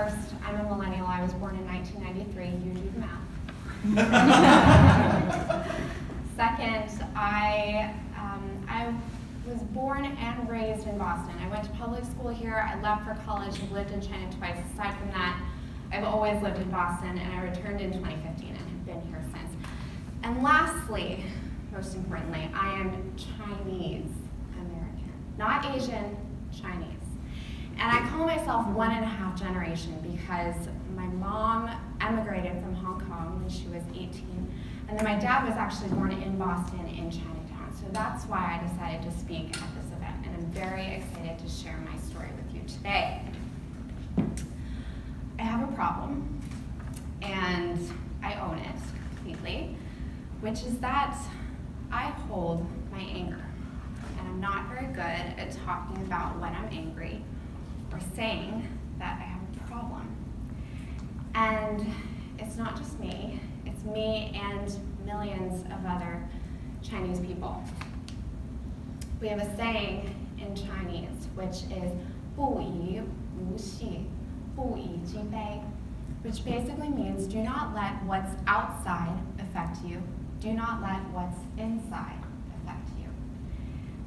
First, I'm a millennial. I was born in 1993. You do the math. Second, I was born and raised in Boston. I went to public school here. I left for college. I've lived in China twice. Aside from that, I've always lived in Boston, and I returned in 2015 and have been here since. And lastly, most importantly, I am Chinese American, not Asian, Chinese. And I call myself 1.5 generation because my mom emigrated from Hong Kong when she was 18, and then my dad was actually born in Boston in Chinatown. So that's why I decided to speak at this event, and I'm very excited to share my story with you today. I have a problem, and I own it completely, which is that I hold my anger, and I'm not very good at talking about when I'm angry or saying that I have a problem. And it's not just me, it's me and millions of other Chinese people. We have a saying in Chinese, which is 不以无喜，不以己悲, which basically means do not let what's outside affect you. Do not let what's inside affect you.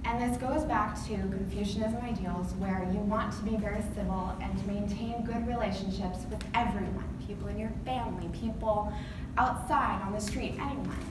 And this goes back to Confucianism ideals, where you want to be very civil and to maintain good relationships with everyone, people in your family, people outside, on the street, anyone.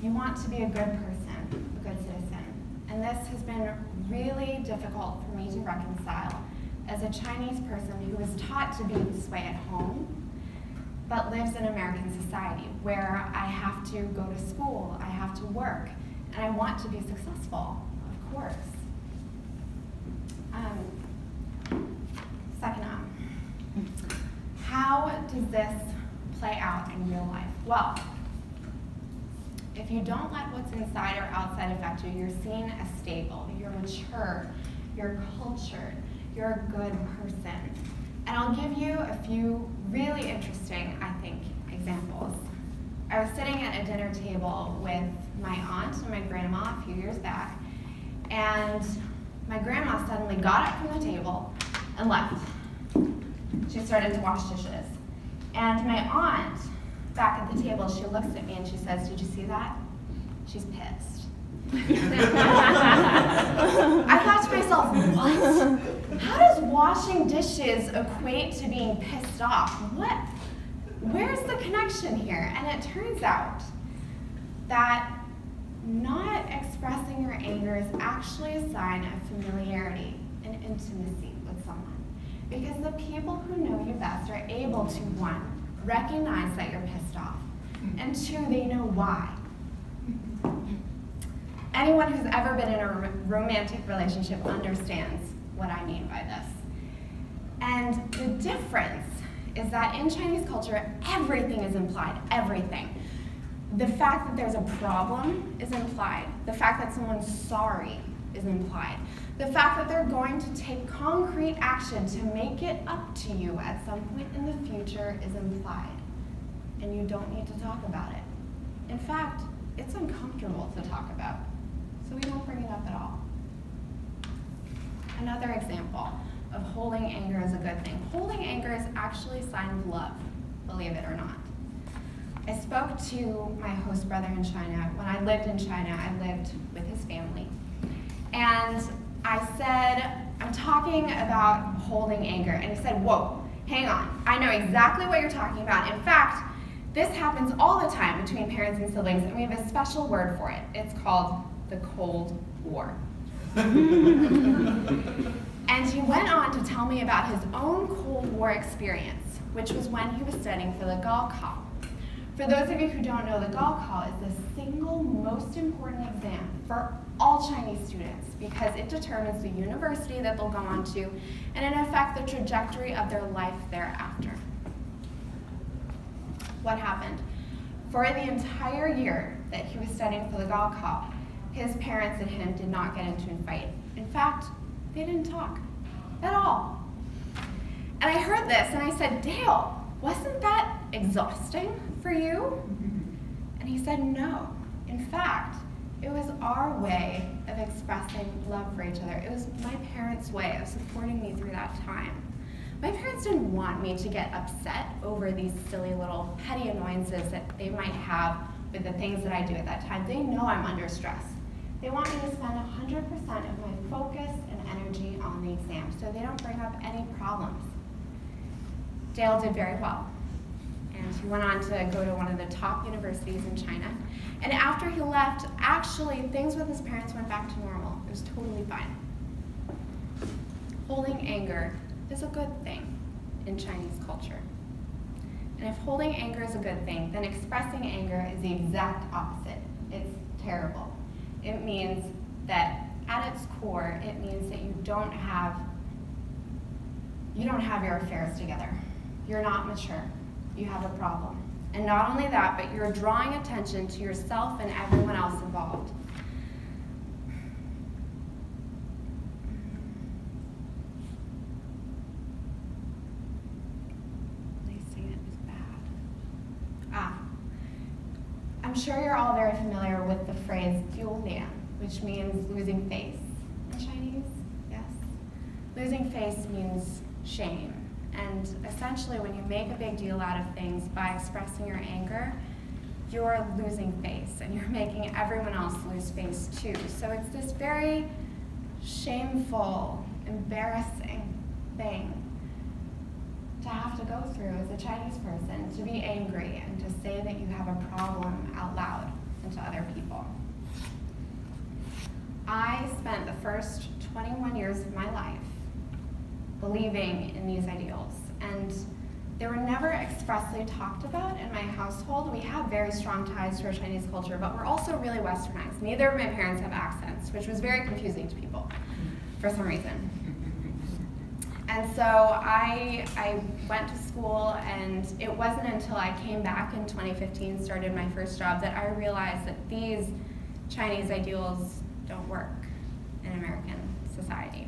You want to be a good person, a good citizen. And this has been really difficult for me to reconcile as a Chinese person who was taught to be this way at home, but lives in American society, where I have to go to school, I have to work, and I want to be successful, of course. Second up, how does this play out in real life? Well, if you don't let what's inside or outside affect you, you're seen as stable, you're mature, you're cultured, you're a good person. And I'll give you a few really interesting, I think, examples. I was sitting at a dinner table with my aunt and my grandma a few years back, and my grandma suddenly got up from the table and left. She started to wash dishes. And my aunt, back at the table, she looks at me and she says, "Did you see that? She's pissed." I thought to myself, what? How does washing dishes equate to being pissed off? What? Where's the connection here? And it turns out that not expressing your anger is actually a sign of familiarity and intimacy with someone. Because the people who know you best are able to, one, recognize that you're pissed off, and two, they know why. Anyone who's ever been in a romantic relationship understands what I mean by this. And the difference is that in Chinese culture, everything is implied, everything. The fact that there's a problem is implied. The fact that someone's sorry is implied. The fact that they're going to take concrete action to make it up to you at some point in the future is implied. And you don't need to talk about it. In fact, it's uncomfortable to talk about, so we don't bring it up at all. Another example of holding anger as a good thing. Holding anger is actually a sign of love, believe it or not. I spoke to my host brother in China. When I lived in China, I lived with his family. And I said, I'm talking about holding anger. And he said, whoa, hang on. I know exactly what you're talking about. In fact, this happens all the time between parents and siblings, and we have a special word for it. It's called the Cold War. And he went on to tell me about his own Cold War experience, which was when he was studying for the Gaokao. For those of you who don't know, the Gaokao is the single most important exam for all Chinese students because it determines the university that they'll go on to and in effect the trajectory of their life thereafter. What happened? For the entire year that he was studying for the Gaokao, his parents and him did not get into a fight. In fact, they didn't talk at all. And I heard this and I said, Dale, wasn't that exhausting for you? And he said, no. In fact, it was our way of expressing love for each other. It was my parents' way of supporting me through that time. My parents didn't want me to get upset over these silly little petty annoyances that they might have with the things that I do at that time. They know I'm under stress. They want me to spend 100% of my focus and energy on the exam so they don't bring up any problems. Dale did very well, and he went on to go to one of the top universities in China. And after he left, actually, things with his parents went back to normal. It was totally fine. Holding anger is a good thing in Chinese culture. And if holding anger is a good thing, then expressing anger is the exact opposite. It's terrible. It means that at its core, it means that you don't have your affairs together. You're not mature. You have a problem. And not only that, but you're drawing attention to yourself and everyone else involved. I'm sure you're all very familiar with the phrase F.U.N, which means losing face in Chinese, yes? Losing face means shame. And essentially when you make a big deal out of things by expressing your anger, you're losing face and you're making everyone else lose face too. So it's this very shameful, embarrassing thing to have to go through as a Chinese person, to be angry and to say that you have a problem out loud and to other people. I spent the first 21 years of my life believing in these ideals, and they were never expressly talked about in my household. We have very strong ties to our Chinese culture, but we're also really westernized. Neither of my parents have accents, which was very confusing to people for some reason. And so I went to school, and it wasn't until I came back in 2015, started my first job, that I realized that these Chinese ideals don't work in American society.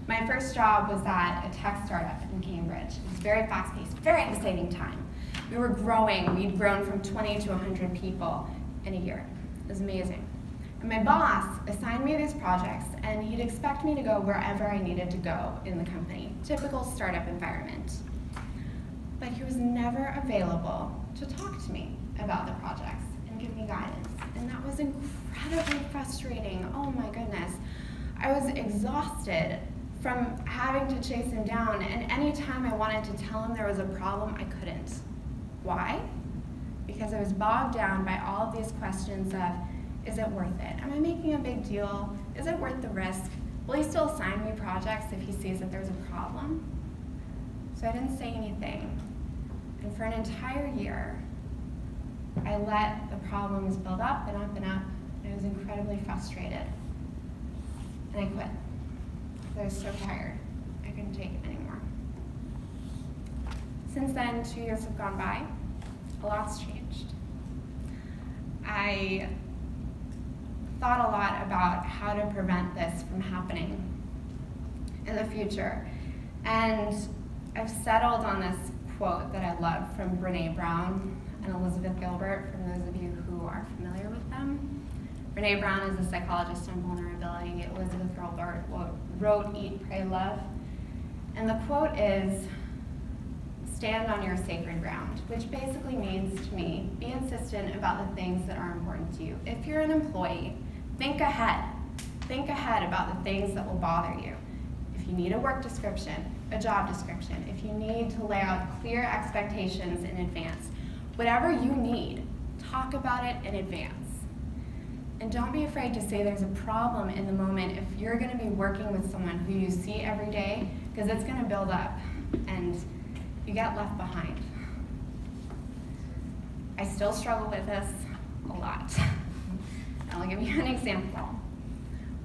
My first job was at a tech startup in Cambridge. It was very fast-paced, very exciting time. We were growing. We'd grown from 20 to 100 people in a year. It was amazing. And my boss assigned me these projects, and he'd expect me to go wherever I needed to go in the company. Typical startup environment. But he was never available to talk to me about the projects and give me guidance. And that was incredibly frustrating. Oh my goodness. I was exhausted from having to chase him down, and anytime I wanted to tell him there was a problem, I couldn't. Why? Because I was bogged down by all of these questions of, is it worth it? Am I making a big deal? Is it worth the risk? Will he still assign me projects if he sees that there's a problem? So I didn't say anything. And for an entire year, I let the problems build up and up and up, and I was incredibly frustrated. And I quit. I was so tired. I couldn't take it anymore. Since then, 2 years have gone by. A lot's changed. I thought a lot about how to prevent this from happening in the future. And I've settled on this quote that I love from Brené Brown and Elizabeth Gilbert, from those of you who are familiar with them. Brené Brown is a psychologist on vulnerability. Elizabeth Gilbert wrote Eat, Pray, Love. And the quote is, stand on your sacred ground, which basically means to me, be insistent about the things that are important to you. If you're an employee, think ahead. Think ahead about the things that will bother you. If you need a work description, a job description, if you need to lay out clear expectations in advance, whatever you need, talk about it in advance. And don't be afraid to say there's a problem in the moment if you're going to be working with someone who you see every day, because it's going to build up and you get left behind. I still struggle with this a lot. I'll give you an example.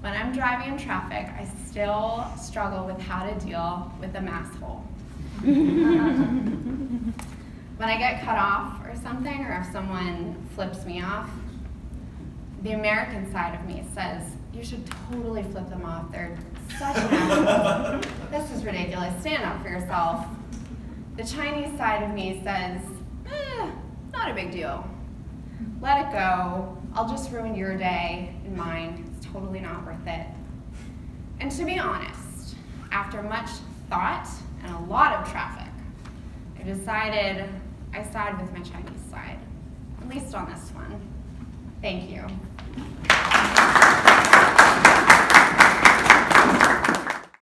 When I'm driving in traffic, I still struggle with how to deal with a mass hole. When I get cut off or something, or if someone flips me off, the American side of me says, you should totally flip them off. They're such an asshole. This is ridiculous. Stand up for yourself. The Chinese side of me says, not a big deal. Let it go. I'll just ruin your day and mine. It's totally not worth it. And to be honest, after much thought and a lot of traffic, I decided I side with my Chinese side, at least on this one. Thank you.